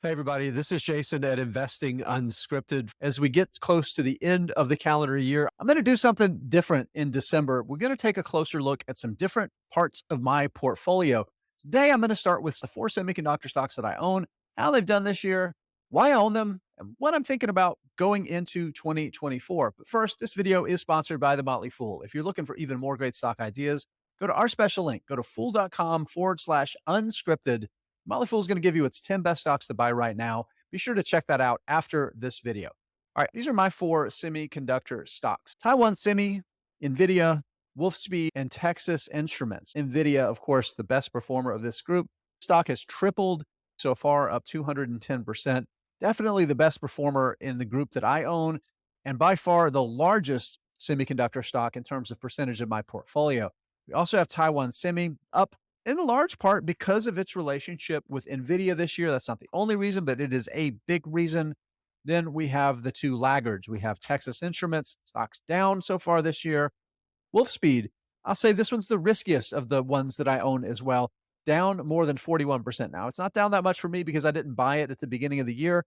Hey, everybody, this is Jason at Investing Unscripted. As we get close to the end of the calendar year, I'm going to do something different in December. We're going to take a closer look at some different parts of my portfolio. Today, I'm going to start with the four semiconductor stocks that I own, how they've done this year, why I own them, and what I'm thinking about going into 2024. But first, this video is sponsored by The Motley Fool. If you're looking for even more great stock ideas, go to our special link. Go to fool.com/unscripted. Motley Fool is going to give you its 10 best stocks to buy right now. Be sure to check that out after this video. All right, these are my four semiconductor stocks: Taiwan Semi, NVDA, Wolfspeed, and Texas Instruments. NVIDIA, of course, the best performer of this group. Stock has tripled so far, up 210%. Definitely the best performer in the group that I own, and by far the largest semiconductor stock in terms of percentage of my portfolio. We also have Taiwan Semi, up in a large part because of its relationship with NVIDIA this year. That's not the only reason, but it is a big reason. Then we have the two laggards. We have Texas Instruments, stocks down so far this year. Wolfspeed, I'll say this one's the riskiest of the ones that I own as well, down more than 41% now. It's not down that much for me because I didn't buy it at the beginning of the year,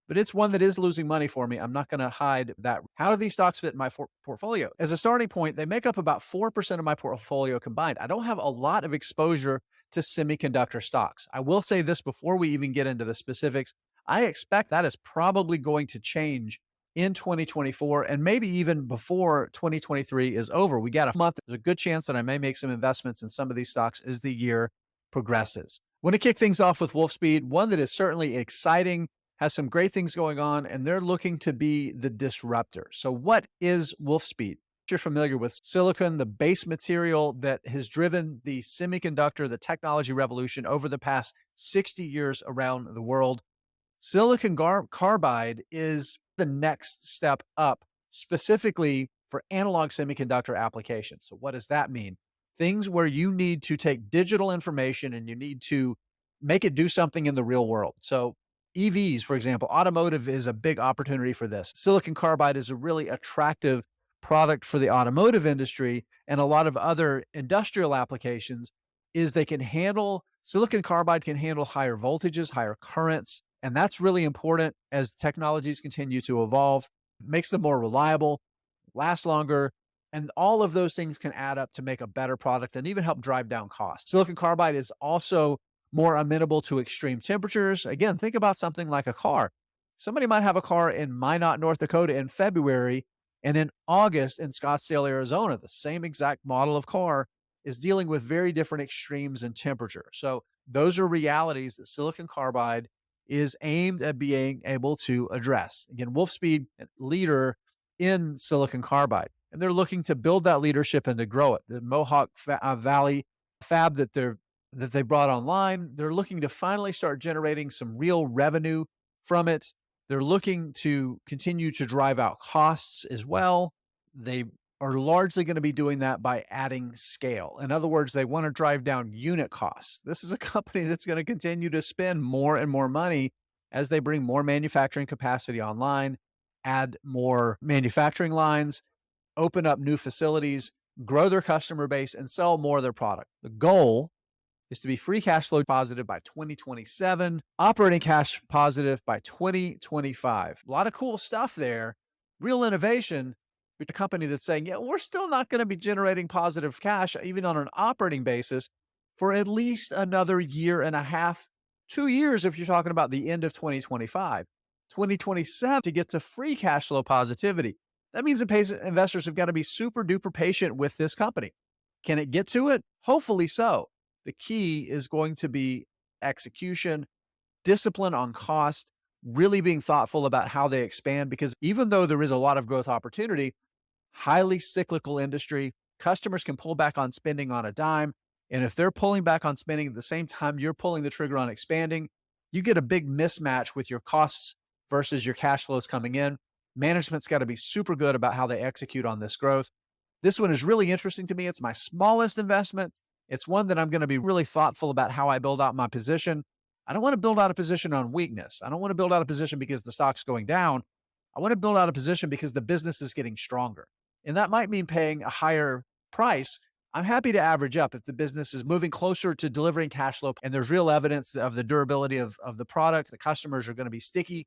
but it's one that is losing money for me. I'm not going to hide that. How do these stocks fit in my portfolio? As a starting point, they make up about 4% of my portfolio combined. I don't have a lot of exposure to semiconductor stocks. I will say this before we even get into the specifics. I expect that is probably going to change in 2024 and maybe even before 2023 is over. We got a month. There's a good chance that I may make some investments in some of these stocks as the year progresses. Want to kick things off with Wolfspeed, one that is certainly exciting, has some great things going on, and they're looking to be the disruptor. So what is Wolfspeed? You're familiar with silicon, the base material that has driven the semiconductor, the technology revolution over the past 60 years around the world. Silicon carbide is the next step up, specifically for analog semiconductor applications. So what does that mean? Things where you need to take digital information and you need to make it do something in the real world. So EVs, for example, automotive is a big opportunity for this. Silicon carbide is a really attractive product for the automotive industry and a lot of other industrial applications. Is they can handle, silicon carbide can handle higher voltages, higher currents, and that's really important as technologies continue to evolve. It makes them more reliable, last longer, and all of those things can add up to make a better product and even help drive down costs. Silicon carbide is also more amenable to extreme temperatures. Again, think about something like a car. Somebody might have a car in Minot, North Dakota in February, and in August in Scottsdale, Arizona, the same exact model of car is dealing with very different extremes in temperature. So those are realities that silicon carbide is aimed at being able to address. Again, Wolfspeed, leader in silicon carbide, and they're looking to build that leadership and to grow it. The Mohawk Valley fab that they brought online, they're looking to finally start generating some real revenue from it. They're looking to continue to drive out costs as well. They are largely going to be doing that by adding scale. In other words, they want to drive down unit costs. This is a company that's going to continue to spend more and more money as they bring more manufacturing capacity online, add more manufacturing lines, open up new facilities, grow their customer base, and sell more of their product. The goal is to be free cash flow positive by 2027, operating cash positive by 2025. A lot of cool stuff there, real innovation. But a company that's saying, yeah, we're still not going to be generating positive cash, even on an operating basis, for at least another year and a half, 2 years if you're talking about the end of 2025. 2027 to get to free cash flow positivity. That means that investors have got to be super duper patient with this company. Can it get to it? Hopefully so. The key is going to be execution, discipline on cost, really being thoughtful about how they expand, because even though there is a lot of growth opportunity, highly cyclical industry, customers can pull back on spending on a dime. And if they're pulling back on spending at the same time you're pulling the trigger on expanding, you get a big mismatch with your costs versus your cash flows coming in. Management's got to be super good about how they execute on this growth. This one is really interesting to me. It's my smallest investment. It's one that I'm going to be really thoughtful about how I build out my position. I don't want to build out a position on weakness. I don't want to build out a position because the stock's going down. I want to build out a position because the business is getting stronger. And that might mean paying a higher price. I'm happy to average up if the business is moving closer to delivering cash flow and there's real evidence of the durability of the product. The customers are going to be sticky.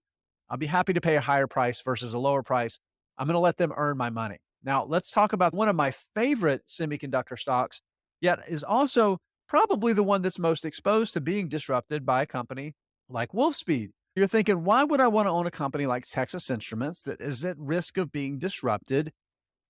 I'll be happy to pay a higher price versus a lower price. I'm going to let them earn my money. Now, let's talk about one of my favorite semiconductor stocks, yet is also probably the one that's most exposed to being disrupted by a company like Wolfspeed. You're thinking, why would I want to own a company like Texas Instruments that is at risk of being disrupted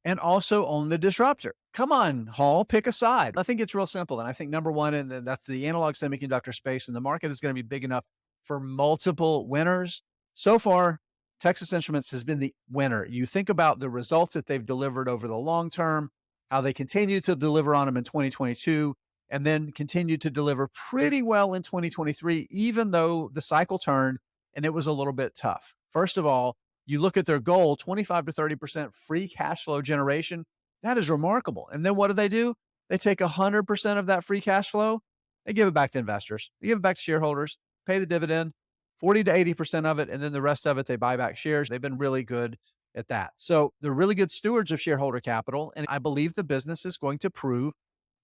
and also own the disruptor? Come on, Hall, pick a side. I think it's real simple. And I think number one, and that's the analog semiconductor space, and the market is going to be big enough for multiple winners. So far, Texas Instruments has been the winner. You think about the results that they've delivered over the long term, how they continue to deliver on them in 2022, and then continue to deliver pretty well in 2023, even though the cycle turned and it was a little bit tough. First of all, you look at their goal, 25 to 30% free cash flow generation. That is remarkable. And then what do? They take 100% of that free cash flow, they give it back to investors, they give it back to shareholders, pay the dividend, 40 to 80% of it, and then the rest of it, they buy back shares. They've been really good at that. So they're really good stewards of shareholder capital. And I believe the business is going to prove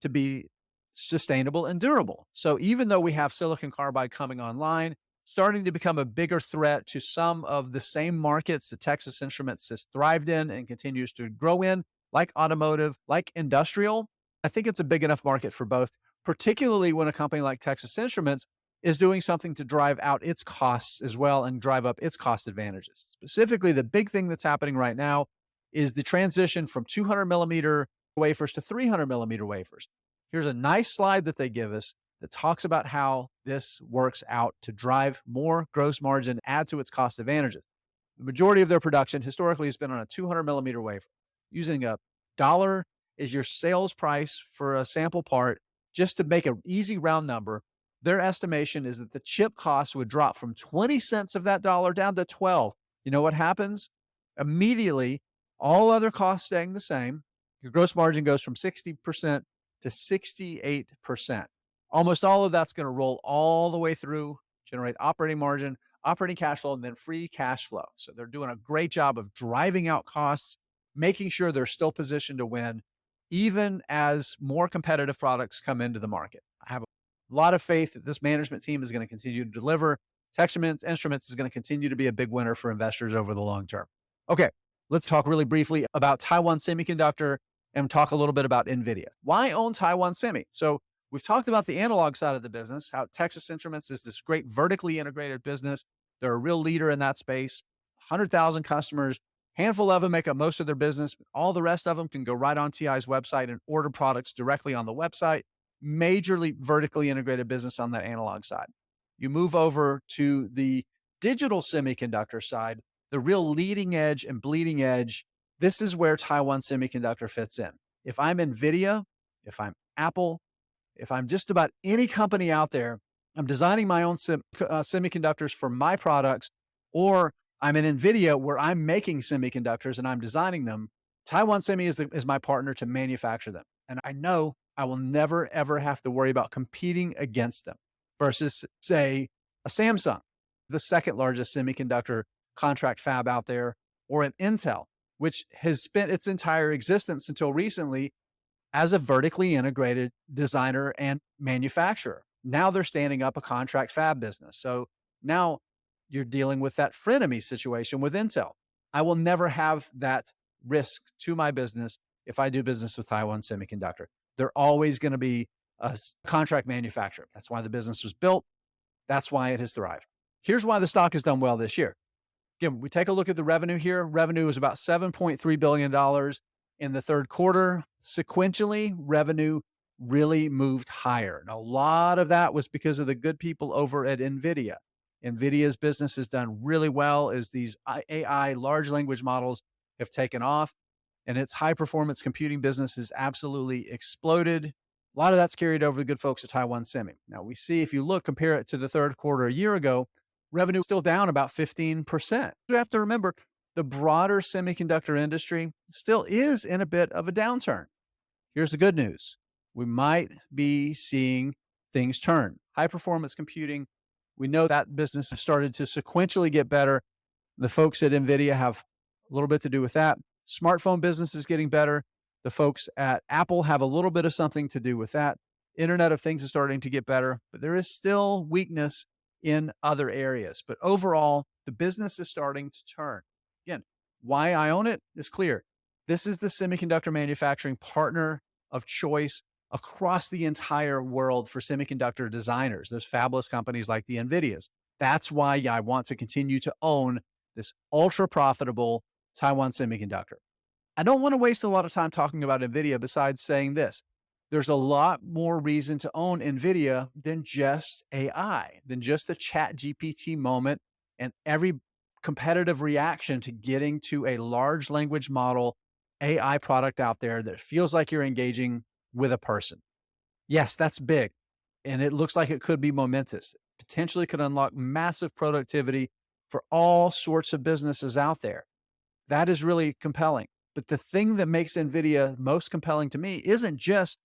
to be sustainable and durable. So even though we have silicon carbide coming online, starting to become a bigger threat to some of the same markets that Texas Instruments has thrived in and continues to grow in, like automotive, like industrial, I think it's a big enough market for both, particularly when a company like Texas Instruments is doing something to drive out its costs as well and drive up its cost advantages. Specifically, the big thing that's happening right now is the transition from 200 millimeter wafers to 300 millimeter wafers. Here's a nice slide that they give us that talks about how this works out to drive more gross margin, add to its cost advantages. The majority of their production historically has been on a 200 millimeter wafer. Using a dollar is your sales price for a sample part, just to make an easy round number, their estimation is that the chip cost would drop from 20 cents of that dollar down to 12. You know what happens? Immediately, all other costs staying the same, your gross margin goes from 60% to 68%. Almost all of that's going to roll all the way through, generate operating margin, operating cash flow, and then free cash flow. So they're doing a great job of driving out costs, making sure they're still positioned to win, even as more competitive products come into the market. I have a lot of faith that this management team is going to continue to deliver. Texas Instruments is going to continue to be a big winner for investors over the long term. Okay, let's talk really briefly about Taiwan Semiconductor and talk a little bit about NVDA. Why own Taiwan Semi? So we've talked about the analog side of the business, how Texas Instruments is this great vertically integrated business. They're a real leader in that space, 100,000 customers, handful of them make up most of their business. All the rest of them can go right on TI's website and order products directly on the website. Majorly vertically integrated business on that analog side. You move over to the digital semiconductor side, the real leading edge and bleeding edge. This is where Taiwan Semiconductor fits in. If I'm NVIDIA, if I'm Apple, if I'm just about any company out there, I'm designing my own semiconductors for my products, or I'm in NVIDIA where I'm making semiconductors and I'm designing them, Taiwan Semi is my partner to manufacture them. And I know I will never, ever have to worry about competing against them versus, say, a Samsung, the second largest semiconductor contract fab out there, or an Intel, which has spent its entire existence until recently as a vertically integrated designer and manufacturer. Now they're standing up a contract fab business. So now you're dealing with that frenemy situation with Intel. I will never have that risk to my business if I do business with Taiwan Semiconductor. They're always going to be a contract manufacturer. That's why the business was built. That's why it has thrived. Here's why the stock has done well this year. Again, we take a look at the revenue here. Revenue is about $7.3 billion in the third quarter. Sequentially, revenue really moved higher. And a lot of that was because of the good people over at NVIDIA. NVIDIA's business has done really well as these AI large language models have taken off, and its high performance computing business has absolutely exploded. A lot of that's carried over the good folks at Taiwan Semi. Now we see, if you look, compare it to the third quarter a year ago, revenue is still down about 15%. You have to remember the broader semiconductor industry still is in a bit of a downturn. Here's the good news. We might be seeing things turn. High performance computing, we know that business has started to sequentially get better. The folks at NVIDIA have a little bit to do with that. Smartphone business is getting better. The folks at Apple have a little bit of something to do with that. Internet of Things is starting to get better, but there is still weakness in other areas. But overall, the business is starting to turn. Again, why I own it is clear. This is the semiconductor manufacturing partner of choice across the entire world for semiconductor designers, those fabless companies like the NVIDIAs. That's why I want to continue to own this ultra profitable Taiwan Semiconductor. I don't want to waste a lot of time talking about NVIDIA besides saying this. There's a lot more reason to own NVIDIA than just AI, than just the chat GPT moment and every competitive reaction to getting to a large language model AI product out there that feels like you're engaging with a person. Yes, that's big. And it looks like it could be momentous. Potentially could unlock massive productivity for all sorts of businesses out there. That is really compelling. But the thing that makes NVIDIA most compelling to me isn't just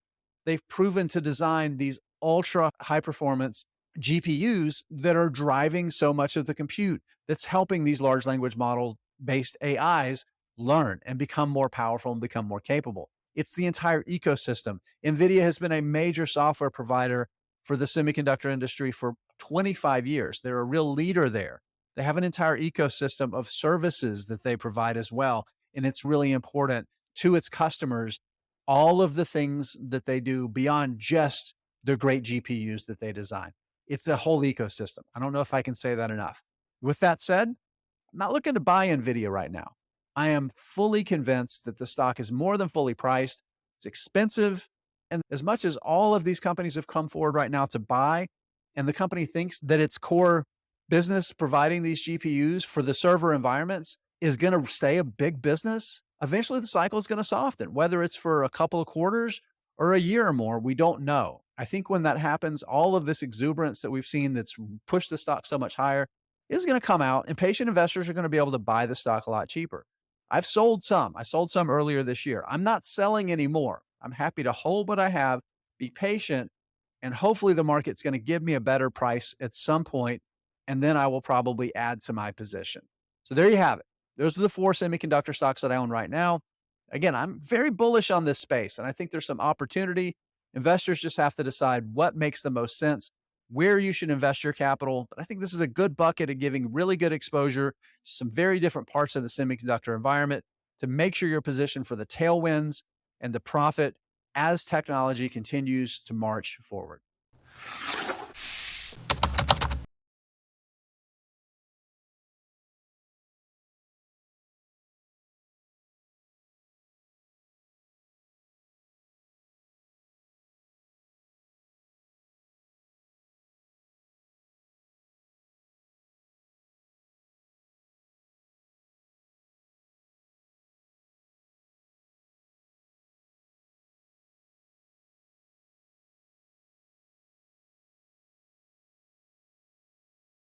they've proven to design these ultra high performance GPUs that are driving so much of the compute that's helping these large language model based AIs learn and become more powerful and become more capable. It's the entire ecosystem. NVIDIA has been a major software provider for the semiconductor industry for 25 years. They're a real leader there. They have an entire ecosystem of services that they provide as well. And it's really important to its customers, all of the things that they do beyond just the great GPUs that they design. It's a whole ecosystem. I don't know if I can say that enough. With that said, I'm not looking to buy NVIDIA right now. I am fully convinced that the stock is more than fully priced. It's expensive. And as much as all of these companies have come forward right now to buy, and the company thinks that its core business providing these GPUs for the server environments is going to stay a big business, eventually the cycle is going to soften, whether it's for a couple of quarters or a year or more. We don't know. I think when that happens, all of this exuberance that we've seen that's pushed the stock so much higher is going to come out, and patient investors are going to be able to buy the stock a lot cheaper. I've sold some. I sold some earlier this year. I'm not selling anymore. I'm happy to hold what I have, be patient, and hopefully the market's going to give me a better price at some point, and then I will probably add to my position. So there you have it. Those are the 4 semiconductor stocks that I own right now. Again, I'm very bullish on this space, and I think there's some opportunity. Investors just have to decide what makes the most sense, where you should invest your capital. But I think this is a good bucket of giving really good exposure to some very different parts of the semiconductor environment to make sure you're positioned for the tailwinds and the profit as technology continues to march forward.